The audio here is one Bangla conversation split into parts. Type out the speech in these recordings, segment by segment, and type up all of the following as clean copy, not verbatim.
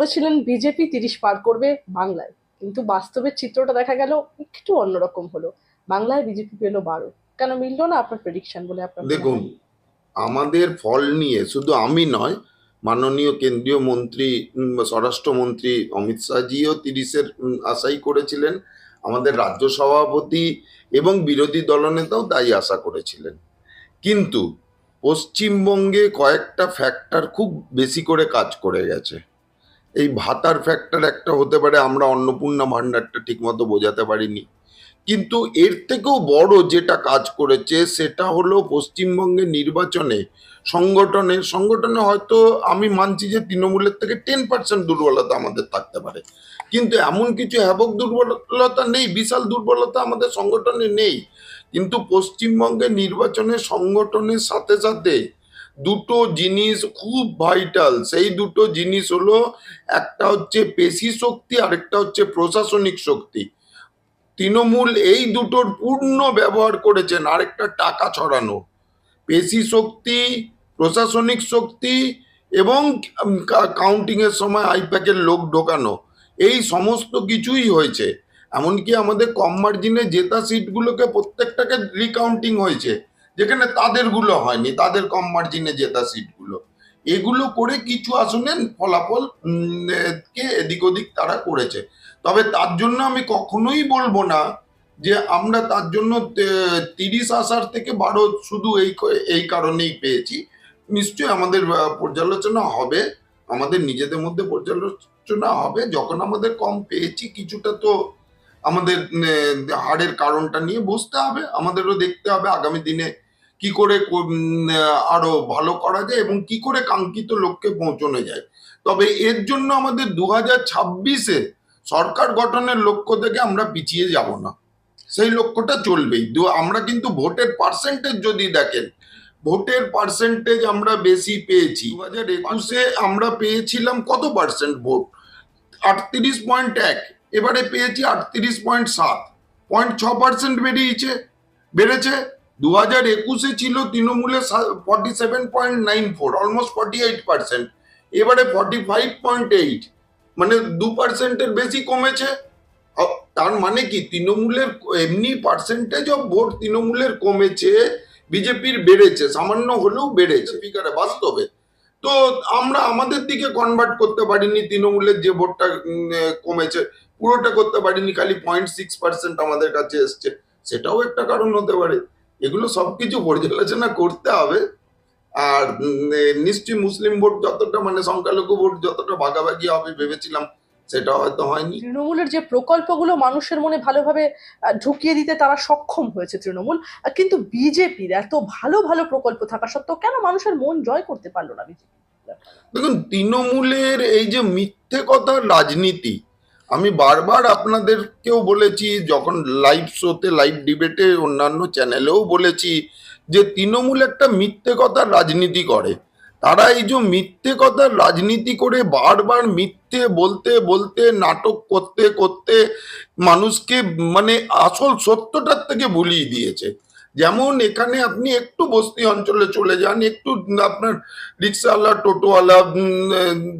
বলেছিলেন বিজেপি 30 পার করবে বাংলায়, কিন্তু বাস্তবের চিত্রটা দেখা গেল একটু অন্যরকম হলো। বাংলায় বিজেপি পেলো 12। কেন মিললো না আপনার প্রেডিকশন বলে আপনার মনে দেখুন, হয়? আমাদের ফল নিয়ে শুধু আমি নয়, মাননীয় কেন্দ্রীয় মন্ত্রী স্বরাষ্ট্রমন্ত্রী অমিত শাহজিও 30-এর আশাই করেছিলেন। আমাদের রাজ্য সভাপতি এবং বিরোধী দলনেতাও তাই আশা করেছিলেন। কিন্তু পশ্চিমবঙ্গে কয়েকটা ফ্যাক্টর খুব বেশি করে কাজ করে গেছে। এই ভাতার ফ্যাক্টর একটা হতে পারে, আমরা অন্নপূর্ণা ভান্ডারটা ঠিকমতো বোঝাতে পারিনি। কিন্তু এর থেকেও বড় যেটা কাজ করেছে সেটা হলো পশ্চিমবঙ্গের নির্বাচনে সংগঠনে হয়তো আমি মানছি যে তৃণমূলের থেকে 10% দুর্বলতা আমাদের থাকতে পারে, কিন্তু এমন কিছু হ্যাবক দুর্বলতা নেই, বিশাল দুর্বলতা আমাদের সংগঠনে নেই। কিন্তু পশ্চিমবঙ্গের নির্বাচনের সংগঠনের সাথে সাথে দুটো জিনিস খুব ভাইটাল। সেই দুটো জিনিস হলো, একটা হচ্ছে পেশি শক্তি, আরেকটা হচ্ছে প্রশাসনিক শক্তি। তৃণমূল এই দুটোর পূর্ণ ব্যবহার করেছেন। আরেকটা টাকা ছড়ানো, পেশি শক্তি, প্রশাসনিক শক্তি এবং কাউন্টিং এর সময় আইপ্যাকের লোক ঢোকানো, এই সমস্ত কিছুই হয়েছে। এমনকি আমাদের কম মার্জিনে জেতা সিটগুলোকে প্রত্যেকটাকে রিকাউন্টিং হয়েছে, যেখানে তাদেরগুলো হয়নি, তাদের কম মার্জিনে জেতা সিটগুলো। এগুলো করে কিছু আসনের ফলাফল কে এদিক ওদিক তারা করেছে। তবে তার জন্য আমি কখনোই বলবো না যে আমরা তার জন্য 30 আসার থেকে 12 শুধু এই কারণেই পেয়েছি। নিশ্চয়ই আমাদের পর্যালোচনা হবে, আমাদের নিজেদের মধ্যে পর্যালোচনা হবে। যখন আমাদের কম পেয়েছি কিছুটা, তো আমাদের হারের কারণটা নিয়ে বুঝতে হবে, আমাদেরও দেখতে হবে আগামী দিনে কি করে আরো ভালো করা যায় এবং কি করে কাঙ্ক্ষিত লক্ষ্যে পৌঁছানো যায়। তবে এর জন্য আমাদের 2026-এ সরকার গঠনের লক্ষ্য থেকে আমরা পিছিয়ে যাব না, সেই লক্ষ্যটা চলবেই। আমরা কিন্তু ভোটের পার্সেন্টেজ যদি দেখেন, ভোটের পার্সেন্টেজ আমরা বেশি পেয়েছি। 2021-এ আমরা পেয়েছিলাম কত পার্সেন্ট ভোট? 38.1। এবারে পেয়েছি 38.7, 0.6% বেড়েছে। 2021-এ ছিল তৃণমূলের 47.94, অলমোস্ট 48%। এবারে 45.8, মানে 2%-এর বেশি কমেছে। তার মানে কি, তৃণমূলের এমনি পার্সেন্টেজ অফ ভোট তৃণমূলের কমেছে, বিজেপির বেড়েছে, সামান্য হলেও বেড়েছে ফিগারে বাস্তবে। তো আমরা আমাদের দিকে কনভার্ট করতে পারিনি, তৃণমূলের যে ভোটটা কমেছে পুরোটা করতে পারিনি, খালি 0.6% আমাদের কাছে এসছে। সেটাও একটা কারণ হতে পারে। এগুলো সবকিছু পর্যালোচনা করতে হবে। আর নিশ্চয়ই মুসলিম ভোট যতটা, মানে সংখ্যালঘু ভোট যতটা ভাগাভাগি হবে ভেবেছিলাম, সেটা হয়তো হয়নি। তৃণমূলের যে প্রকল্পগুলো মানুষের মনে ভালোভাবে ঢুকিয়ে দিতে তারা সক্ষম হয়েছে তৃণমূল, কিন্তু বিজেপির এত ভালো ভালো প্রকল্প থাকা সত্ত্বেও কেন মানুষের মন জয় করতে পারলো না বিজেপি? দেখুন, তৃণমূলের এই যে মিথ্যে কথার রাজনীতি, আমি বারবার আপনাদেরকেও বলেছি, যখন লাইভ শোতে, লাইভ ডিবেটে, অন্যান্য চ্যানেলেও বলেছি যে তৃণমূল একটা মিথ্যে কথার রাজনীতি করে। তারা এই যে মিথ্যে কথার রাজনীতি করে বারবার মিথ্যে বলতে বলতে, নাটক করতে করতে মানুষকে মানে আসল সত্যটার থেকে ভুলিয়ে দিয়েছে। যেমন এখানে আপনি একটু বস্তি অঞ্চলে চলে যান, একটু আপনার রিক্সাওয়ালা, টোটোওয়ালা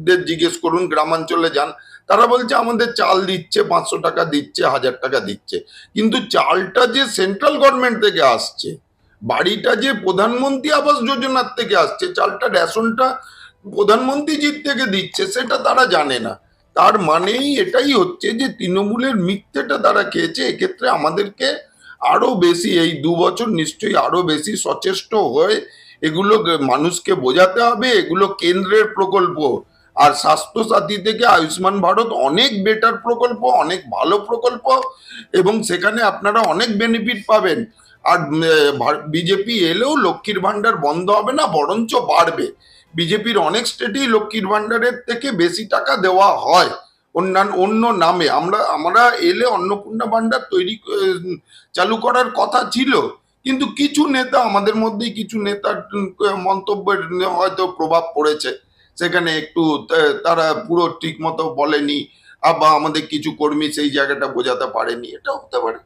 দের জিজ্ঞেস করুন, গ্রামাঞ্চলে যান, তারা বলছে আমাদের চাল দিচ্ছে, 500 টাকা দিচ্ছে, 1000 টাকা দিচ্ছে। কিন্তু চালটা যে সেন্ট্রাল গভর্নমেন্ট থেকে আসছে, বাড়িটা যে প্রধানমন্ত্রী আবাস যোজনার থেকে আসছে, চালটা, রেশনটা প্রধানমন্ত্রীজির থেকে দিচ্ছে, সেটা তারা জানে না। তার মানেই এটাই হচ্ছে যে তৃণমূলের মিথ্যেটা তারা খেয়েছে। এক্ষেত্রে আমাদেরকে আরো বেশি, এই 2 বছর নিশ্চয়ই আরো বেশি সচেষ্ট হয়ে এগুলো মানুষকে বোঝাতে হবে। এগুলো কেন্দ্রের প্রকল্প, আর স্বাস্থ্য সাথী থেকে আয়ুষ্মান ভারত অনেক বেটার প্রকল্প, অনেক ভালো প্রকল্প, এবং সেখানে আপনারা অনেক বেনিফিট পাবেন। আর বিজেপি এলেও লক্ষ্মীর ভান্ডার বন্ধ হবে না, বরঞ্চ বাড়বে। বিজেপির অনেক স্টেটেই লক্ষ্মীর ভান্ডারের থেকে বেশি টাকা দেওয়া হয় অন্য নামে। আমরা এলে অন্নপূর্ণা ভান্ডার চালু করার কথা ছিল, কিন্তু কিছু নেতা, আমাদের মধ্যেই কিছু নেতার মন্তব্যের হয়তো প্রভাব পড়েছে, সেখানে একটু তারা পুরো ঠিক মতো বলেনি, বা আমাদের কিছু কর্মী সেই জায়গাটা বোঝাতে পারেনি, এটা হতে পারে।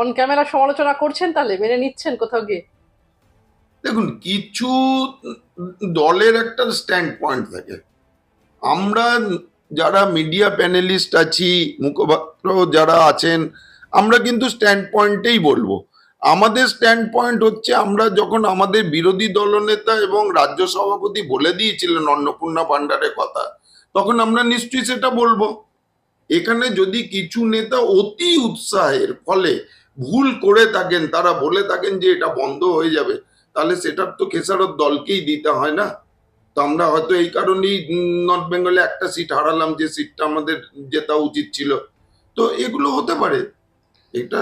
অন ক্যামেরা সমালোচনা করছেন, তাহলে মেনে নিচ্ছেন কোথাও গিয়ে? দেখুন, কিছু দলের একটা স্ট্যান্ড পয়েন্ট থাকে। আমরা যারা মিডিয়া প্যানেলিস্ট আছি, মুখপাত্র যারা আছেন, আমরা কিন্তু স্ট্যান্ড পয়েন্টেই বলবো। আমাদের স্ট্যান্ড পয়েন্ট হচ্ছে, আমরা যখন আমাদের বিরোধী দলনেতা এবং রাজ্য সভাপতি বলে দিয়েছিলেন অন্নপূর্ণা ভান্ডারের কথা, তখন আমরা নিশ্চয়ই সেটা বলবো। এখানে যদি কিছু নেতা অতি উৎসাহের ফলে ভুল করে থাকেন, তারা বলে থাকেন যে এটা বন্ধ হয়ে যাবে, তাহলে সেটার তো খেসারত দলকেই দিতে হয় না? তো আমরা হয়তো এই কারণেই নর্থ বেঙ্গলে একটা সিট হারালাম, যে সিটটা আমাদের জেতা উচিত ছিল। তো এগুলো হতে পারে, এটা